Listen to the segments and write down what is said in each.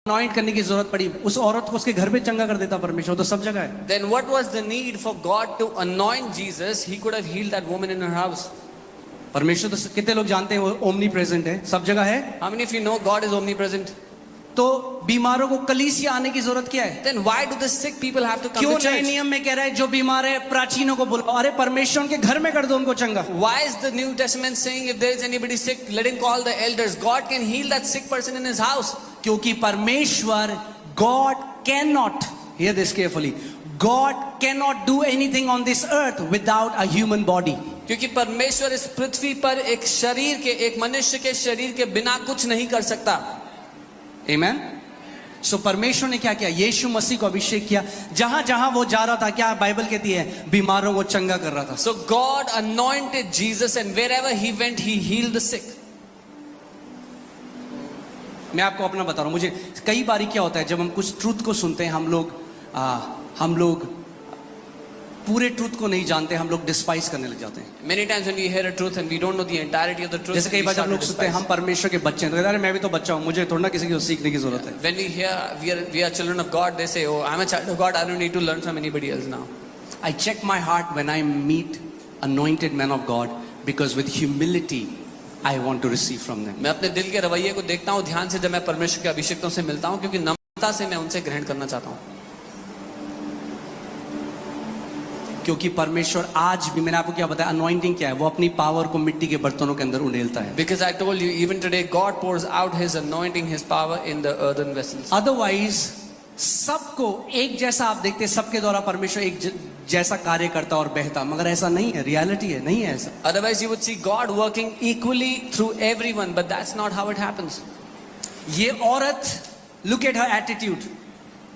Anoint करने की जरूरत पड़ी, उस औरत को उसके घर पे चंगा कर देता परमेश्वर, तो सब जगह है। Then what was the need for God to anoint Jesus? He could have healed that woman in her house. परमेश्वर तो कितने लोग जानते हैं वो ओमनी प्रेजेंट है, सब जगह है। How many of you know God is omnipresent? तो बीमारों को कलीसिया आने की जरूरत क्या है? Then why do the sick people have to come क्यों to नए church? नियम में कह रहा है जो बीमार है प्राचीनों को बुलाओ, अरे परमेश्वर उनके घर में कर दो उनको चंगा। Why is the New Testament saying if there is anybody sick, let him call the elders? God can heal that sick person in his house. क्योंकि परमेश्वर God cannot, hear this carefully, God cannot do anything on this earth without a human body. क्योंकि परमेश्वर इस पृथ्वी पर एक शरीर के, एक मनुष्य के शरीर के बिना कुछ नहीं कर सकता। Amen? So परमेश्वर ने क्या किया? यीशु मसीह को अभिषेक किया, जहां जहां वो जा रहा था, क्या बाइबल कहती है, बीमारों को चंगा कर रहा था। So God anointed Jesus and wherever he went, he healed the sick. मैं आपको अपना बता रहा हूं, मुझे कई बार क्या होता है जब हम कुछ ट्रूथ को सुनते हैं, हम लोग पूरे ट्रूथ को नहीं जानते, हम लोग डिस्पाइज करने लग जाते हैं। Many times when we hear a truth and we don't know the entirety of the truth, जैसे कई बार जब लोग सुनते हैं हम परमेश्वर के बच्चे हैं, तो कहते हैं अरे मैं भी तो बच्चा हूं, मुझे थोड़ा ना किसी को सीखने की जरूरत है। When we hear we are children of God, they say, oh, I'm a child of God, I don't need to learn from anybody else now. I check my heart when I meet anointed men of God, because with humility I want to receive from them. मैं अपने दिल के रवैये को देखता हूँ ध्यान से जब मैं परमेश्वर के अभिषेक्तों से मिलता हूँ, क्योंकि नम्रता से मैं उनसे ग्रहण करना चाहता हूँ। क्योंकि परमेश्वर आज भी, मैंने आपको क्या बताया, अनॉइंटिंग क्या है, वो अपनी पावर को मिट्टी के बर्तनों के अंदर उड़ेलता है। Because I told you, even today God pours out His anointing, His power in the earthen vessels. Otherwise सबको एक जैसा आप देखते, सबके द्वारा परमेश्वर एक जैसा कार्य करता और बहता, मगर ऐसा नहीं है, रियलिटी है नहीं है ऐसा। Otherwise you would see God working equally through everyone, but that's not how it happens. ये औरत, look at her attitude,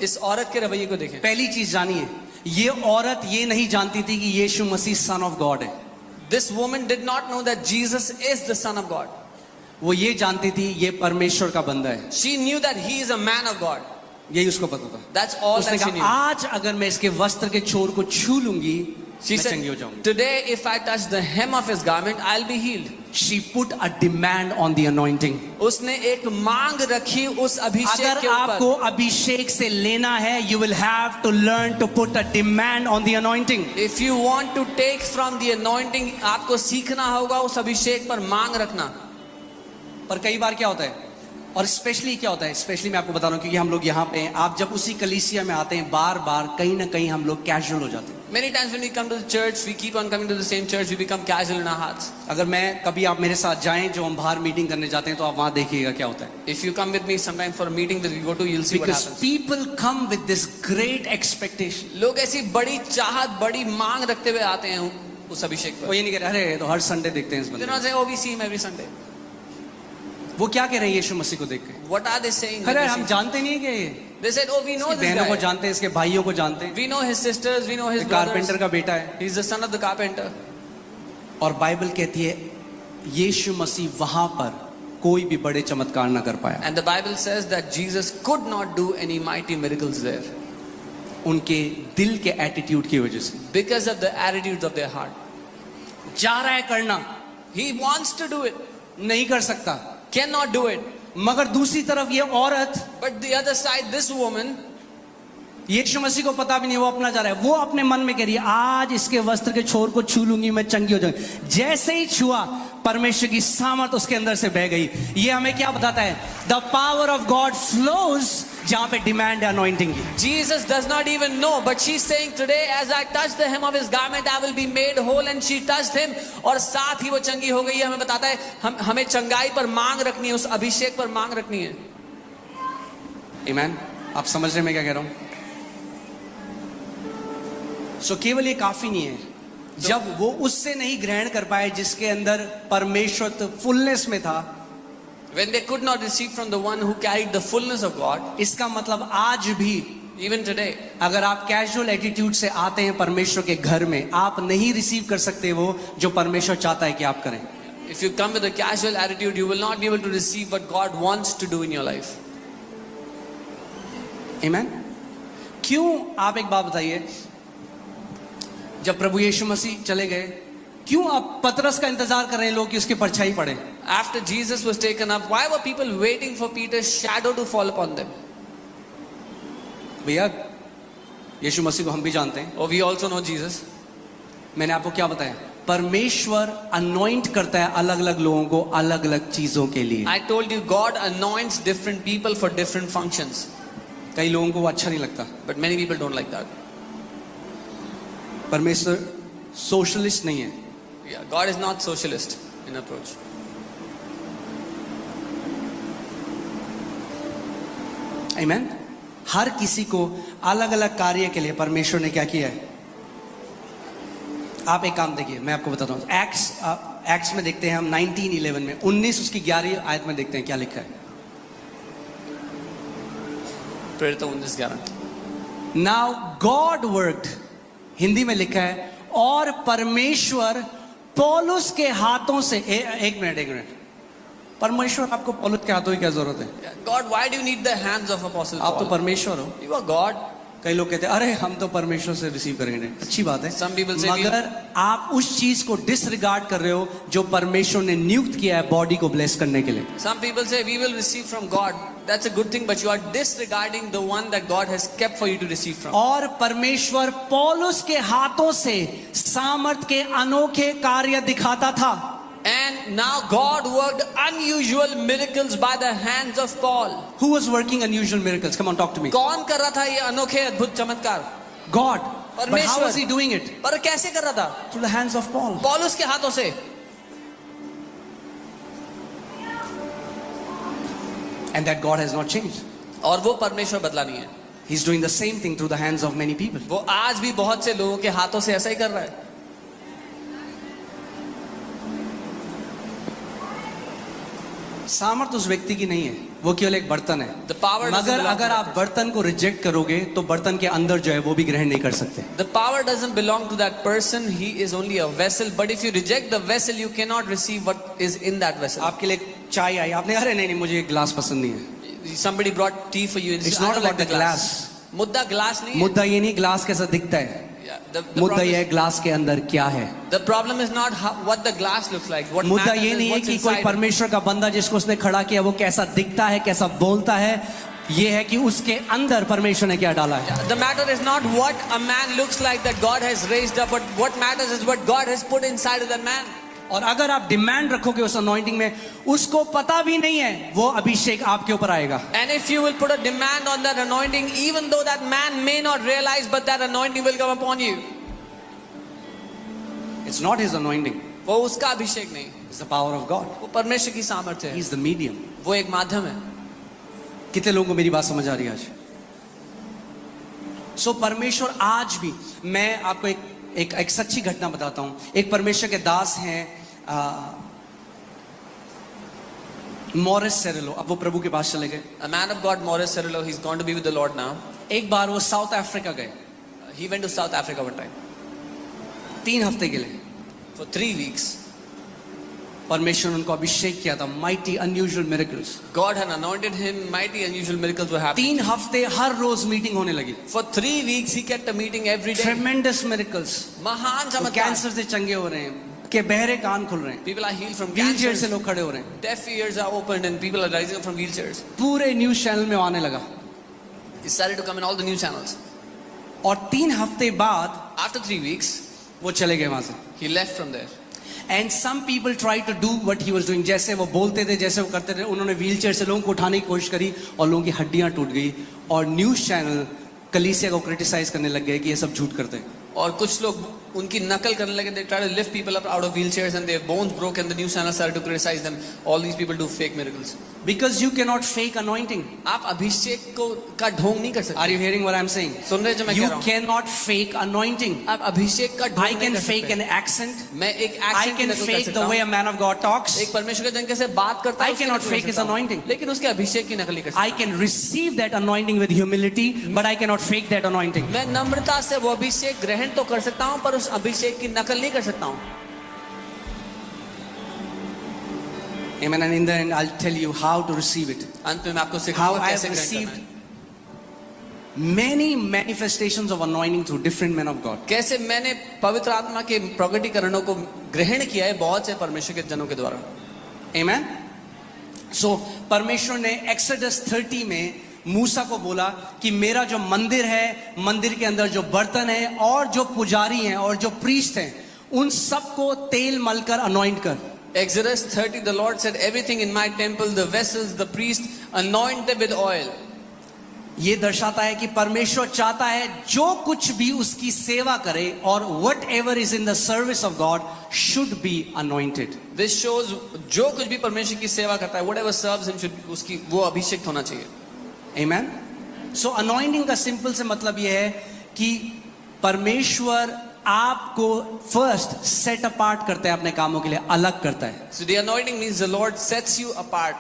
इस औरत के रवैये को देखें। पहली चीज जानिए, ये औरत ये नहीं जानती थी कि यीशु मसीह सन ऑफ गॉड है। This woman did not know that Jesus is the Son of God. वो ये जानती थी ये परमेश्वर का बंदा है, She knew that he is a man of God. यही उसको पता था। That's all उसने that she कहा knew. आज अगर मैं इसके वस्त्र के छोर को छू लूंगी She मैं चंगी हो said, जाऊंगी। today if I touch the hem of his garment, I'll be healed. She put a demand on the anointing. उसने एक मांग रखी उस अभिषेक अगर के आपको ऊपर। अभिषेक से लेना है, you will have to learn to put a demand on the anointing. If you want to take from the anointing, आपको सीखना होगा उस अभिषेक पर मांग रखना। पर कई बार क्या होता है, और स्पेशली क्या होता है, स्पेशली मैं आपको बता रहा हूँ क्योंकि हम लोग यहाँ पे हैं, आप जब उसी कलीसिया में आते हैं बार बार कहीं ना कहीं हम लोग कैजुअल हो जाते हैं। Many times when we come to the church, we keep on coming to the same church, we become casual in our hearts. अगर मैं कभी आप मेरे साथ जाएं जो हम बाहर मीटिंग करने जाते हैं, तो आप वहां देखिएगा क्या होता है। If you come with me sometime for a meeting that we go to, you'll see what Because happens. people come with this great expectation. लोग ऐसी बड़ी चाहत, बड़ी मांग रखते हुए आते हैं उस अभिषेक वो पर। ये नहीं कह रहे अरे तो हर संडे देखते हैं इस They're बंदे not saying, oh, we see him every Sunday. वो क्या कह रहे हैं यीशु मसीह को देख के? What are they saying? अरे हम जानते नहीं है कि They said, oh, we know इसकी this बहनों को guy. जानते हैं, इसके भाइयों को जानते हैं, We know his sisters, we know his carpenter brothers. का बेटा है। He's the son of the carpenter. और बाइबल कहती है यीशु मसीह वहां पर कोई भी बड़े चमत्कार ना कर पाया, And the Bible says that Jesus could not do any mighty miracles there उनके दिल के एटीट्यूड की वजह से। because of the attitudes of their heart. जा रहा है करना, He wants to do it, नहीं कर सकता, cannot do it. मगर दूसरी तरफ ये औरत, But the other side, this woman, यीशु मसीह को पता भी नहीं वो अपना जा रहा है, वो अपने मन में कह रही है आज इसके वस्त्र के छोर को छू लूंगी मैं चंगी हो जाऊंगी। जैसे ही छुआ परमेश्वर की सामर्थ उसके अंदर से बह गई। ये हमें क्या बताता है? The power of God flows जहां पे डिमांड है अनॉइंटिंग की। Jesus does not even know, but she's saying today as I touch the hem of his garment I will be made whole, and she touched him और साथ ही वो चंगी हो गई है। हमें बताता है हमें चंगाई पर मांग रखनी है, उस अभिषेक पर मांग रखनी है। आमीन। आप समझ रहे मैं क्या कह रहा हूं? सो केवल ये काफी नहीं है, जब वो उससे नहीं ग्रहण कर पाए जिसके अंदर परमेश्वर फुलनेस में था, When they could not receive from the one who carried the fullness of God, इसका मतलब आज भी even today, अगर आप कैजुअल एटीट्यूड से आते हैं परमेश्वर के घर में, आप नहीं रिसीव कर सकते वो जो परमेश्वर चाहता है कि आप करें। if you come with a casual attitude, you will not be able to receive what God wants to do in your life. आमीन। क्यों? आप एक बात बताइए, जब प्रभु यीशु मसीह चले गए, क्यों आप पतरस का इंतजार कर रहे हैं लोग कि उसकी परछाई पड़े? After Jesus was taken up, why were people waiting for Peter's shadow to fall upon them? भैया यीशु मसीह को हम भी जानते हैं, Oh, we also know Jesus. मैंने आपको क्या बताया, परमेश्वर अनॉइंट करता है अलग अलग लोगों को अलग अलग चीजों के लिए। I told you God anoints different people for different functions. कई लोगों को वो अच्छा नहीं लगता। But many people don't like that. परमेश्वर सोशलिस्ट नहीं है। Yeah, God is not socialist in approach. आमीन। हर किसी को अलग अलग कार्य के लिए परमेश्वर ने क्या किया है। आप एक काम देखिए, मैं आपको बताता हूँ, एक्ट्स में देखते हैं हम 19:11 में 19 उसकी 11 आयत में देखते हैं क्या लिखा है। प्रेरित 19:11. नाउ गॉड वर्कड, हिंदी में लिखा है, और परमेश्वर पौलुस के हाथों से एक मिनट, परमेश्वर आपको पौलुस के हाथों की क्या जरूरत है? Yeah, God, why do you need the hands of Apostle आप तो Paul? परमेश्वर हो। You are God. कई लोग कहते हैं अरे हम तो परमेश्वर से रिसीव करेंगे, अच्छी बात है, Some people say मगर आप उस चीज को डिसरिगार्ड कर रहे हो जो परमेश्वर ने नियुक्त किया है बॉडी को ब्लेस करने के लिए। Some people say we will receive from God. That's a good thing, but you are disregarding the one that God has kept for you to receive from. और परमेश्वर पौलुस के हाथों से सामर्थ के अनोखे कार्य दिखाता था। And now God worked unusual miracles by the hands of Paul. Who was working unusual miracles? Come on, talk to me. कौन कर रहा था ये अनोखे अद्भुत चमत्कार? God. But how परमेश्वर। was he doing it? पर कैसे कर रहा था? Through the hands of Paul. पौलुस के हाथों से। And that God has not changed. और वो परमेश्वर बदला नहीं है। He's doing the same thing through the hands of many people. वो आज भी बहुत से लोगों के हाथों से ऐसा ही कर रहा है। सामर्थ उस व्यक्ति की नहीं है, वो केवल एक बर्तन है। The power doesn't मगर belong to अगर that आप बर्तन को रिजेक्ट करोगे तो बर्तन के अंदर जो है वो भी ग्रहण नहीं कर सकते। The power doesn't belong to that person. He is only a vessel. But if you reject the vessel, you cannot receive what is in that vessel. आपके लिए चाय आई, आपने अरे नहीं मुझे एक गिलास पसंद नहीं है। Somebody brought tea for you. It's I not don't about like the glass. मुद्दा ग्लास नहीं है। मुद्दा ये नहीं गिलास कैसा दिखता है, Yeah, the मुद्दा problem ये है is- गिलास के अंदर क्या है। The problem is not what the glass looks like. What मुद्दा matters ये is नहीं है what's कि कोई inside. परमेश्वर का बंदा जिसको उसने खड़ा किया वो कैसा दिखता है, कैसा बोलता है, ये है कि उसके अंदर परमेश्वर ने क्या डाला है। The matter is not what a man looks like that God has raised up, but what matters is what God has put inside of that man. और अगर आप डिमांड रखोगे उस अनॉइंटिंग में, उसको पता भी नहीं है वो अभिषेक आपके ऊपर आएगा। And if you will put a demand on that anointing, even though that man may not realize, but that anointing will come upon you. It's not his anointing, वो उसका अभिषेक नहीं, it's the power of God. वो परमेश्वर की सामर्थ्य है। He's the medium. वो एक माध्यम है। कितने लोगों को मेरी बात समझ आ रही है आज? सो परमेश्वर आज भी, मैं आपको एक सच्ची घटना बताता हूं। एक परमेश्वर के दास हैं मॉरिस सेरेलो, अब वो प्रभु के पास चले गए। A man of God, Morris Cerullo, he's gone to be with the Lord now. एक बार वो साउथ अफ्रीका गए He went to South Africa one time 3 हफ्ते के लिए। for 3 weeks. परमेश्वर ने उनको अभिषेक किया था, mighty unusual miracles. God had anointed him. Mighty unusual miracles were happening. 3 हफ्ते हर रोज मीटिंग होने लगी, For 3 weeks, he kept a meeting every day. ट्रेमेंडस miracles. महान चमत्कार। कैंसर से चंगे हो रहे हैं, के बहरे कान खुल रहे हैं, People are healed from wheel chair से cancer. लोग खड़े हो रहे हैं। Deaf ears are opened and people are rising up from wheelchairs. पूरे न्यूज चैनल में आने लगा। He started to come in all the news channels. और 3 हफ्ते बाद After 3 weeks, वो चले गए वहां से। he left from there. And some people try to do what he was doing, जैसे वो बोलते थे, जैसे वो करते थे, उन्होंने व्हील चेयर से लोगों को उठाने की कोशिश करी और लोगों की हड्डियां टूट गई। और न्यूज चैनल कलीसिया को क्रिटिसाइज करने लग गए कि ये सब झूठ करते हैं। और कुछ लोग उनकी नकल करने लगे. They try to lift people up out of wheelchairs and their bones broke and the news channel started to criticize them. All these people do fake miracles. Because you cannot fake anointing. आप अभिषेक को का ढोंग नहीं कर सकते. Are you hearing what I'm saying? सुन रहे जो मैं You कह रहा हूँ. cannot fake anointing. आप अभिषेक का ढोंग I नहीं can कर fake सकते. an accent. मैं एक I accent की can नकल कर fake सकता the हूँ. way a man of God talks. एक परमेश्वर के जन कैसे बात करता है I उसकी cannot नकल कर fake his सकता हूँ. anointing. लेकिन उसके अभिषेक की नकल नहीं कर सकता. I can receive that anointing with humility, but I cannot fake that anointing. मैं नम्रता से वो अभिषेक ग्रहण तो कर सकता हूँ पर उस अभिषेक की नकल नहीं कर सकता हूँ. Amen. And in the end, I'll tell you how to receive it. अंत में मैं आपको How सिखाऊंगा I कैसे have ग्रहण received करना है. many manifestations of anointing through different men of God. कैसे मैंने पवित्र आत्मा के प्रकटीकरणों को ग्रहण किया है बहुत से परमेश्वर के जनों के द्वारा. Amen. So परमेश्वर ने Exodus 30 में मूसा को बोला कि मेरा जो मंदिर है, मंदिर के अंदर जो बर्तन है और जो पुजारी हैं और जो प्रीस्ट हैं, उन सबको तेल मलकर अनॉइंट कर. Exodus 30, the Lord said, everything in my temple, the vessels, the priest, anoint them with oil. ये दर्शाता है कि परमेश्वर चाहता है जो कुछ भी उसकी सेवा करे और what ever is in the service of God should be anointed. This shows जो कुछ भी परमेश्वर की सेवा करता है, whatever serves him should उसकी वो अभिषेक होना चाहिए. Amen. So anointing का सिंपल से मतलब ये है कि परमेश्वर आपको फर्स्ट सेट अपार्ट करता है, अपने कामों के लिए अलग करता है. So the anointing means the Lord sets you apart.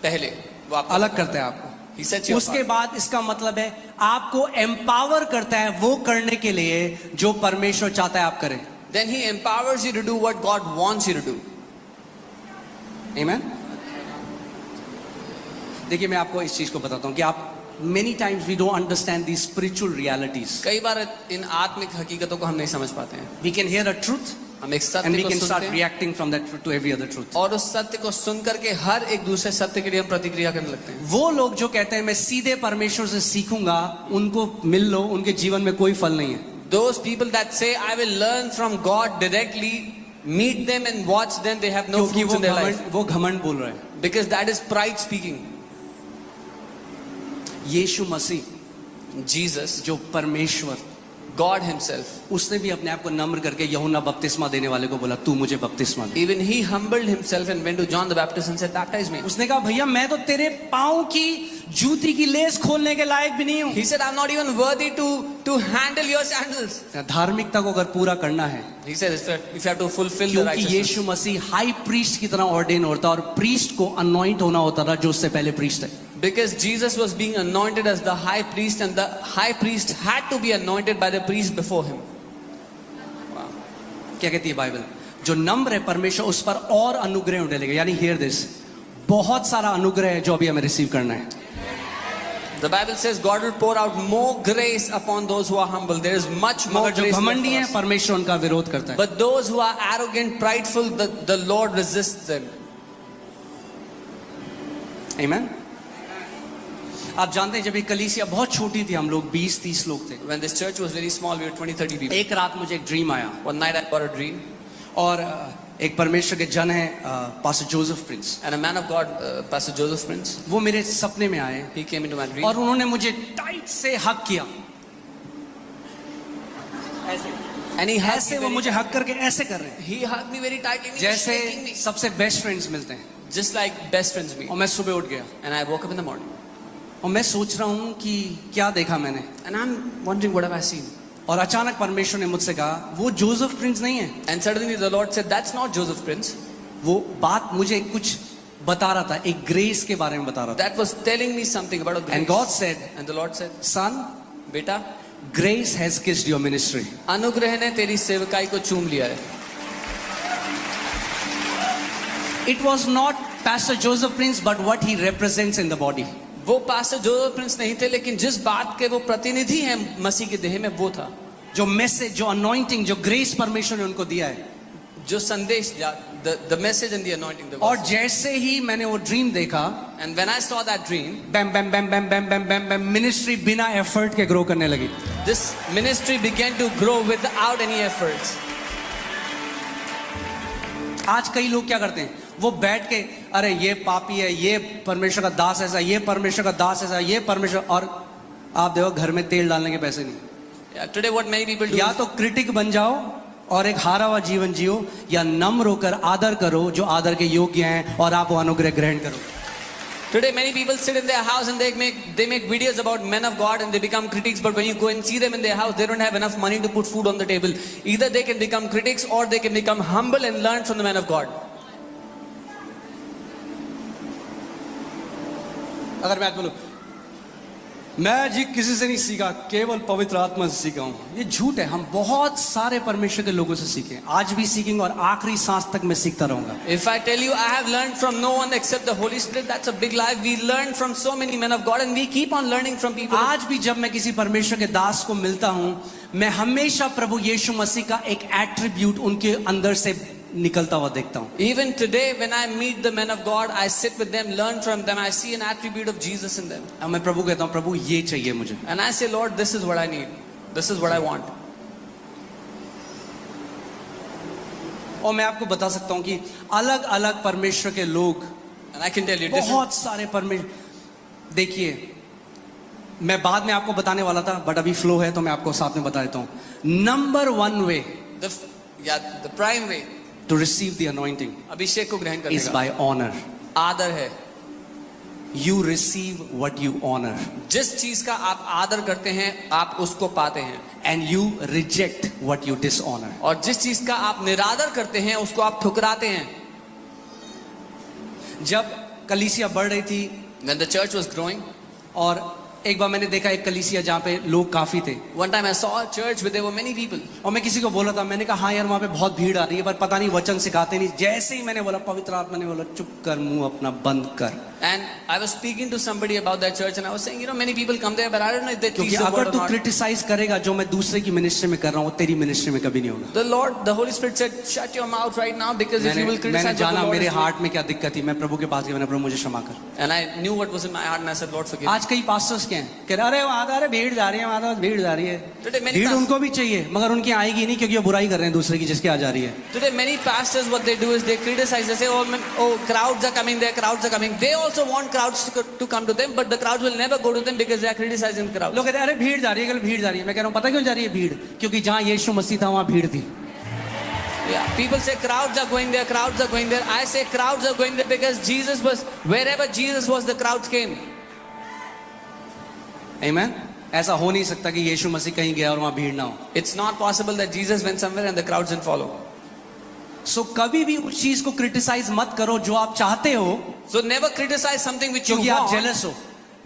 पहले वो आपको अलग करता है आपको. He sets you उसके apart. बाद इसका मतलब है आपको एम्पावर करता है वो करने के लिए जो परमेश्वर चाहता है आप करें. Then he empowers you to do what God wants you to do. Amen. देखिए मैं आपको इस चीज को बताता हूं कि आप many times we don't understand these spiritual realities. कई बार इन आत्मिक हकीकतों को हम नहीं समझ पाते हैं. We can hear a truth हम एक and सत्य we को can start सुनते हैं reacting from that truth to every other truth. और उस सत्य को सुन करके हर एक दूसरे सत्य के लिए हम प्रतिक्रिया करने लगते हैं. वो लोग जो कहते हैं मैं सीधे परमेश्वर से सीखूंगा, उनको मिल लो, उनके जीवन में कोई फल नहीं है. Those people that say I will learn from God directly, meet them and watch them, they have no क्योंकि fruits in their life. वो घमंड बोल रहे हैं. Because that is pride speaking. Yeshu Masih Jesus, जो परमेश्वर, God himself, उसने भी अपने आप को नम्र करके यूहन्ना बपतिस्मा देने वाले को बोला तू मुझे बपतिस्मा दे. even he humbled himself and went to John the Baptist and said, baptize me. उसने कहा भैया मैं तो तेरे पाँव की जूती की लेस खोलने के लायक भी नहीं हूँ. He said, I'm not even worthy to handle your sandals. धार्मिकता को अगर पूरा करना है, He said, if you have to fulfill the क्योंकि righteousness. यीशु मसीह हाई प्रीस्ट की तरह ऑर्डेन होता और प्रीस्ट को अनॉइंट होना होता था जो उससे पहले प्रीस्ट है. Because Jesus was being anointed as the high priest, and the high priest had to be anointed by the priest before him. क्या कहती है बाइबल? जो नम्र है परमेश्वर उस पर और अनुग्रह डालेगा. यानी हियर दिस, बहुत सारा अनुग्रह है जो अभी हमें रिसीव करना है. The Bible says God will pour out more grace upon those who are humble. There is much more मगर जो grace. घमंडी for है us. परमेश्वर उनका विरोध करता है. But those who are arrogant, prideful, the Lord resists them. Amen. आप जानते हैं जब ये कलीसिया बहुत छोटी थी, हम लोग 20-30 लोग थे. When this church was very small, we were 20-30 people. एक रात मुझे एक ड्रीम आया One night I got a dream, और एक परमेश्वर के जन है pastor Joseph Prince, and a man of God, Pastor Joseph Prince, वो मेरे सपने में आए he came into my dream. और उन्होंने मुझे टाइट से हक किया. And he hugged ऐसे me वो very, मुझे हक करके ऐसे कर रहे हैं he hugged me very tightly. And he was जैसे shaking me. सबसे बेस्ट फ्रेंड्स मिलते हैं. Just like best friends meet. और मैं सुबह उठ गया And I woke up in the morning. और मैं सोच रहा हूँ कि क्या देखा मैंने. And I'm wondering, what have I seen? और अचानक परमेश्वर ने मुझसे कहा वो जोसेफ प्रिंस नहीं है. And suddenly the Lord said, that's not Joseph Prince. वो बात मुझे कुछ बता रहा था, एक ग्रेस के बारे में बता रहा था. That was telling me something about a grace. And God said, And the Lord said, son, बेटा, grace has kissed your ministry. अनुग्रह ने तेरी सेवकाई को चूम लिया है. It was not Pastor Joseph Prince, but what he represents in the body. वो पास्टर जोसेफ प्रिंस नहीं थे, लेकिन जिस बात के वो प्रतिनिधि हैं मसीह के देह में, वो था. जो मैसेज, जो अनॉइंटिंग, जो ग्रेस परमेश्वर ने उनको दिया है. जो संदेश, the message and the anointing. The और gospel. जैसे ही मैंने वो ड्रीम देखा, And when I saw that dream, bam bam bam bam bam bam bam bam ministry बिना एफर्ट के ग्रो करने लगी. this ministry began to grow without any efforts. आज कई लोग क्या करते हैं, वो बैठ के अरे ये पापी है, ये परमेश्वर का दास ऐसा, ये परमेश्वर का दास ऐसा, ये परमेश्वर, और आप देखो घर में तेल डालने के पैसे नहीं. Yeah, today what many people do. या तो क्रिटिक बन जाओ और एक हारा हुआ जीवन जियो, या नम्र होकर आदर करो जो आदर के योग्य हैं और आप वो अनुग्रह ग्रहण करो. Today many people sit in their house and they make videos about men of God and they become critics, but when you go and see them in their house, they don't have enough money to put food on the table. Either they can become critics or they can become humble and learn from the men of God. अगर मैं आज बोलूं मैं जी किसी से नहीं सीखा, केवल पवित्र आत्मा से सीखा हूं, ये झूठ है. हम बहुत सारे परमेश्वर के लोगों से सीखे, आज भी सीखेंगे और आखिरी सांस तक मैं सीखता रहूंगा. If I tell you I have learned from no one except the Holy Spirit, that's a big lie. We learn from so many men of God and we keep on learning from people. आज भी जब मैं किसी परमेश्वर के दास को मिलता हूं, मैं हमेशा प्रभु यीशु मसीह का एक एट्रीब्यूट उनके अंदर से निकलता हुआ देखता हूँ. Even today, when I meet the men of God, I sit with them, learn from them. I see an attribute of Jesus in them. अब मैं प्रभु कहता हूँ, प्रभु ये चाहिए मुझे. And I say, Lord, this is what I need. This is what I want. और मैं आपको बता सकता हूँ कि अलग अलग परमेश्वर के लोग, And I can tell you, different, बहुत सारे परमेश्वर. देखिए, मैं बाद में आपको बताने वाला था, बट अभी फ्लो है तो मैं आपको साथ में बता देता हूँ. Number 1 way the prime way to receive the anointing अभिषेक को ग्रहण करने इज का बाय ऑनर. आदर है. You receive what you honour जिस चीज का आप आदर करते हैं, आप उसको पाते हैं. And you reject what you dishonour. और जिस चीज का आप निरादर करते हैं, उसको आप ठुकराते हैं. जब कलीसिया बढ़ रही थी, When the church was growing, और एक बार मैंने देखा एक कलीसिया जहाँ पे लोग काफी थे, one time I saw a church where there were many people. और मैं किसी को बोला था, मैंने कहा हाँ यार वहाँ पे बहुत भीड़ आ रही है, पर पता नहीं वचन सिखाते नहीं. जैसे ही मैंने बोला, पवित्र आत्मा ने बोला चुप कर, मुंह अपना बंद कर. And I was speaking to somebody about that church, and I was saying, you know, many people come there, but I don't know if they teach क्योंकि the word अगर or तू not. क्रिटिसाइज करेगा जो मैं दूसरे की ministry में कर रहा हूँ, वो तेरी मिनिस्ट्री में कभी नहीं होगा. The Lord, the Holy Spirit said, shut your mouth right now, because if you will मैंने criticize what the जाना Lord मेरे is doing. हार्ट में क्या दिक्कत थी. मैं प्रभु के पास गया, मैंने प्रभु मुझे क्षमा कर. And I knew what was in my heart, and I said, Lord, forgive me. आज कई पास्टर्स क्या हैं, कह रहे अरे वहां अरे भीड़ जा रही है, वहां भीड़ जा रही है. Today many भीड़ pastors- उनको भी चाहिए, मगर उनकी आएगी नहीं, क्योंकि वो बुराई कर रहे हैं दूसरे की जिसकी आ जा रही है. Today, many pastors, what they do is they criticize. They say, oh, crowds are coming there, crowds are coming. They also want crowds to come to them, but the crowds will never go to them because they are criticizing the crowd. लोग कहते हैं अरे भीड़ जा रही है, कल भीड़ जा रही है. मैं कह रहा हूँ पता क्यों जा रही है भीड़? क्योंकि जहाँ यीशु मसीह था वहाँ भीड़ थी. Yeah, people say crowds are going there, crowds are going there. I say crowds are going there because Jesus was, wherever Jesus was, the crowds came. आमीन. ऐसा हो नहीं सकता कि यीशु मसीह कहीं गया और वहाँ भीड़ ना हो. It's not possible that Jesus went somewhere and the crowds didn't follow. सो कभी भी उस चीज को क्रिटिसाइज मत करो जो आप चाहते हो, So never criticize something which you क्योंकि आप want, जेलस हो.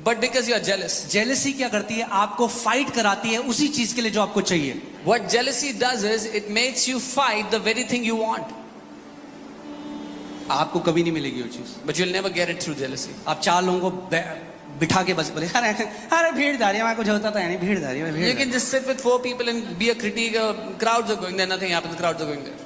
but because you are jealous. Jealousy क्या करती है? आपको फाइट कराती है उसी चीज के लिए जो आपको चाहिए. What jealousy does is it makes you fight the very thing you want, आपको कभी नहीं मिलेगी वो चीज. but you'll never get it through jealousy. आप 4 लोगों को बिठा के बस बोले अरे अरे भीड़ जा रही है, वहाँ कुछ होता तो है नहीं, भीड़ जा रही है, भीड़ You जा can just sit with 4 people and be a critique. Crowds are going there, nothing happens. Crowds are going there.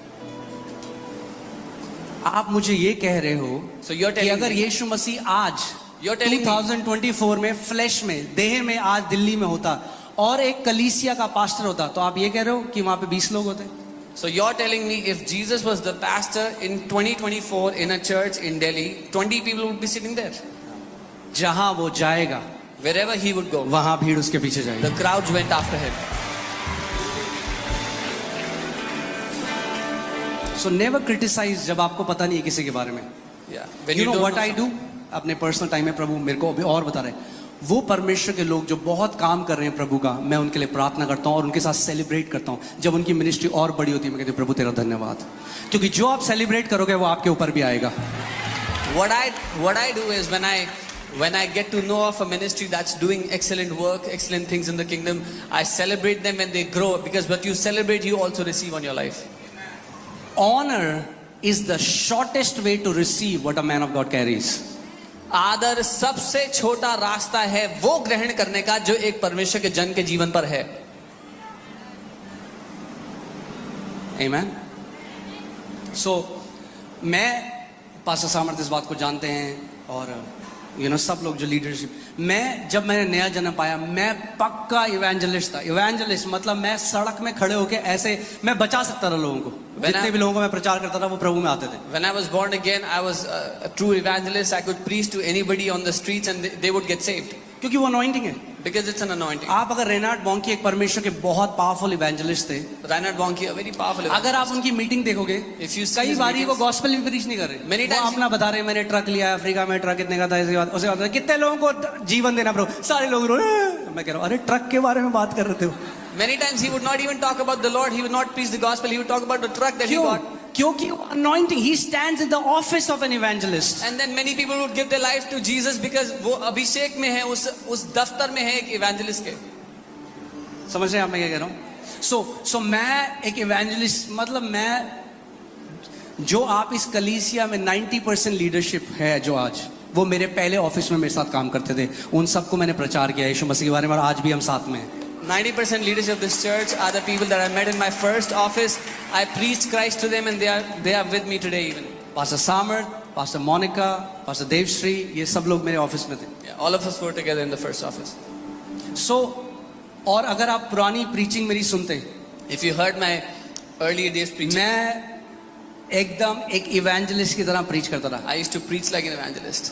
आप मुझे ये कह रहे हो So you're कि telling अगर me, यीशु मसीह आज You're telling me- 2024 में फ्लैश में देह में आज दिल्ली में होता और एक कलीसिया का पास्टर होता, तो आप ये कह रहे हो कि वहां पे 20 लोग होते? so you're telling me if Jesus was the pastor in 2024 in a church in Delhi, 20 people would be sitting there. जहां वो जाएगा Wherever he would go, वहां भीड़ उसके पीछे जाएगी. the crowds went after him. So never criticise जब आपको पता नहीं है किसी के बारे में. Yeah. When you know don't what know I do? अपने पर्सनल टाइम में प्रभु मेरे को अभी और बता रहे हैं, वो परमेश्वर के लोग जो बहुत काम कर रहे हैं प्रभु का, मैं उनके लिए प्रार्थना करता हूँ और उनके साथ सेलिब्रेट करता हूँ. जब उनकी मिनिस्ट्री और बड़ी होती है, मैं कहती हूँ प्रभु तेरा धन्यवाद, क्योंकि जो आप सेलिब्रेट करोगे वो आपके ऊपर भी आएगा. What I do is when I get to know of a ministry that's doing excellent work, excellent things in the kingdom, I celebrate them when they grow, because what you celebrate, you also receive on your life. Honor is the shortest way to receive what a man of God carries. आदर सबसे छोटा रास्ता है वो ग्रहण करने का जो एक परमेश्वर के जन के जीवन पर है. Amen. So मैं पास्टर सामर्थ इस बात को जानते हैं, और सब लोग जो लीडरशिप, जब मैंने नया जन्म पाया, मैं पक्का इवेंजलिस्ट था. इवेंजलिस्ट मतलब मैं सड़क में खड़े होके ऐसे मैं बचा सकता था लोगों को. जितने भी लोगों को मैं प्रचार करता था वो प्रभु में आते थे. When I was born again, I was a true evangelist. I could preach to anybody on the streets and they would get saved. क्योंकि वो अनॉइंटिंग है. Because it's an anointing. आप अगर रेनार्ड बॉन्की एक परमेश्वर के बहुत पावरफुल इवेंजलिस्ट थे, Reinhard Bonnke, a very powerful evangelist. अगर आप उनकी मीटिंग देखोगे, If you see कई his बारी वो meetings, गॉस्पेल में प्रीच नहीं कर रहे. Many वो times अपना बता रहे, मैंने ट्रक लिया अफ्रीका में, ट्रक कितने का था, उसके बाद कितने लोगों को जीवन देना प्रभु, सारे लोग रो. मैं कह रहा हूँ अरे ट्रक के बारे में बात कर रहे थे. Many times he would not even talk about the Lord. He would not preach the gospel. He would talk about the truck that he क्यों? got. क्योंकि anointing, he stands in the office of an evangelist. And then many people would give their life to Jesus because वो अभिषेक में है, उस दफ्तर में है एक evangelist के. समझ रहे हैं आप मैं क्या कह रहा हूँ? सो मैं एक इवेंजलिस्ट, मतलब मैं, जो आप इस कलीसिया में 90% लीडरशिप है जो आज, वो मेरे पहले ऑफिस में मेरे साथ काम करते थे, उन सबको मैंने प्रचार किया यीशु मसीह के बारे में, और आज भी हम साथ में हैं. 90% leadership of this church are the people that I met in my first office. I preached Christ to them, and they are with me today even. Pastor सामर्थ, पास्टर मोनिका, पास्टर देवश्री, ये सब लोग मेरे ऑफिस में थे. Yeah, all of us were together in the first office. सो और अगर आप पुरानी प्रीचिंग मेरी सुनते हैं, If you heard my earlier days preaching, मैं एकदम एक इवेंजलिस्ट की तरह प्रीच करता रहा. I used to preach like an evangelist.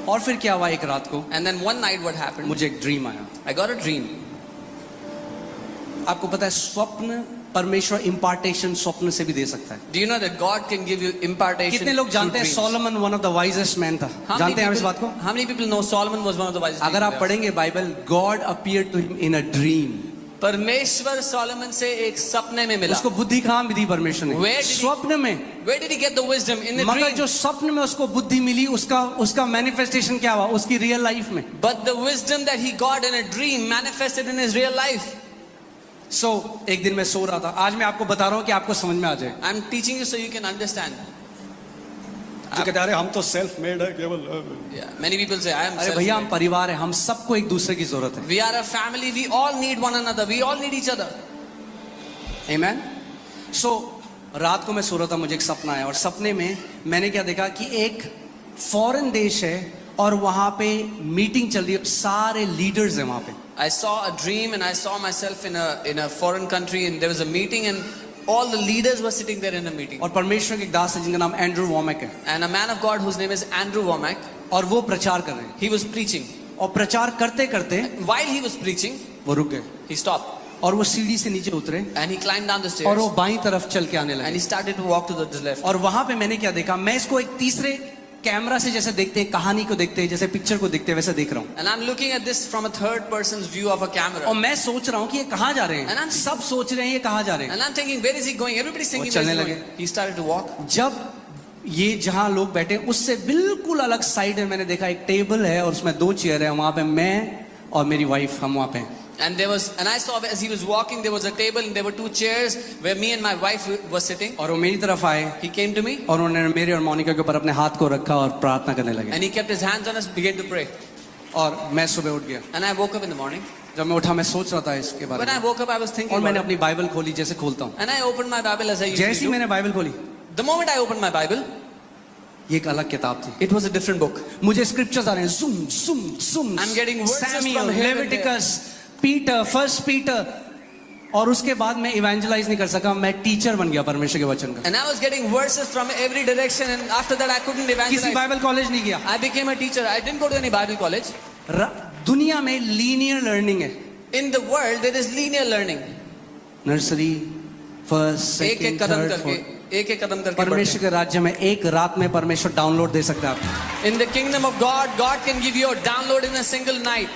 और फिर क्या हुआ, एक रात को And then one night what happened? मुझे एक ड्रीम आया. I got a dream. आपको पता है स्वप्न परमेश्वर इम्पार्टेशन स्वप्न से भी दे सकता है. Do you know that God can give you impartation? कितने लोग through जानते हैं dreams? Solomon one of the wisest man था? How many जानते हैं आप इस people- बात को? How many people know Solomon was one of the wisest? अगर आप people there? पढ़ेंगे Bible, God appear to him in a dream. परमेश्वर सोलोमन से एक सपने में मिला. उसको बुद्धि कहाँ मिली परमेश्वर ने? Where did he- स्वप्न में. Where did he get the wisdom? In the मगर dream. जो स्वप्न में उसको बुद्धि मिली, उसका मैनिफेस्टेशन क्या हुआ उसकी रियल लाइफ में? But the wisdom that he got in a dream manifested in his real life. सो एक दिन मैं सो रहा था. आज मैं आपको बता रहा हूँ कि आपको समझ में आ जाए. I'm teaching you so you can understand. जो कहते हैं अरे हम तो सेल्फ मेड है केवल. Yeah, many people say I am. अरे भैया हम परिवार है, हम सबको एक दूसरे की जरूरत है. We are a family. We all need one another. We all need each other. आमेन. सो रात को मैं सो रहा था, मुझे एक सपना आया और सपने में मैंने क्या देखा कि एक फॉरेन देश है और वहां पे मीटिंग चल रही है, सारे लीडर्स हैं वहां पे. I saw a dream and I saw myself in a foreign country, and there was a meeting and all the leaders were sitting there in a meeting. और परमेश्वर के एक दास है जिनका नाम एंड्रू वॉमेक है And a man of God whose name is Andrew Womack, और वो प्रचार कर रहे हैं. he was preaching. और प्रचार करते करते While he was preaching, वो रुक गए he stopped और वो सीढ़ी से नीचे उतरे and he climbed down the और stairs वो बाईं तरफ चल के आने and लगे. he started to walk to the left. और वहां पे मैंने क्या देखा, मैं इसको एक तीसरे कैमरा से जैसे देखते हैं, कहानी को देखते हैं, जैसे पिक्चर को देखते हैं, वैसे देख रहा हूँ. And I'm looking at this from a third person's view of a और camera. मैं सोच रहा हूँ कि ये कहाँ जा रहे And हैं. I'm- सब सोच रहे हैं ये कहाँ जा रहे हैं. And I'm thinking, where is he going? Everybody's thinking, वो where is he चलने going? लगे. He started to walk. जब ये जहां लोग बैठे उससे बिल्कुल अलग साइड में मैंने देखा एक टेबल है और उसमें 2 चेयर है. वहां पे मैं और मेरी वाइफ हम वहां पे हैं. And I saw as he was walking, there was a table and there were 2 chairs where me and my wife were sitting. और वो मेरी तरफ आए He came to me और उन्होंने मेरे और मोनिका के ऊपर अपने हाथ को रखा और प्रार्थना करने लगे. and he kept his hands on us, began to pray. और मैं सुबह उठ गया. And I woke up in the morning. जब मैं उठा मैं सोच रहा था इसके बारे When I में woke up, I was thinking और मैंने about it. अपनी बाइबल खोली जैसे खोलता हूँ. And I opened my Bible as I usually जैसे ही do. मैंने बाइबल खोली The moment I opened my Bible, ये एक अलग किताब थी. it was a different book. मुझे स्क्रिप्चर्स आ रहे हैं, zoom zoom zoom. I'm getting verses Samuel, from here and there. Leviticus, Peter, First Peter. और उसके बाद मैं इवेंजलाइज नहीं कर सका, मैं टीचर बन गया परमेश्वर के वचन का. And I was getting verses from every direction, and after that I couldn't किसी evangelize. बाइबल कॉलेज नहीं गया. I became a teacher. I didn't go to any Bible college. दुनिया में लीनियर लर्निंग है. In the world, there is linear learning. Nursery, first, एक second, कदम third, करके, fourth. एक कदम करके परमेश्वर के राज्य में एक रात में परमेश्वर डाउनलोड दे सकता है आपको. बढ़ते. In the kingdom of God, God can give you a download in a single night.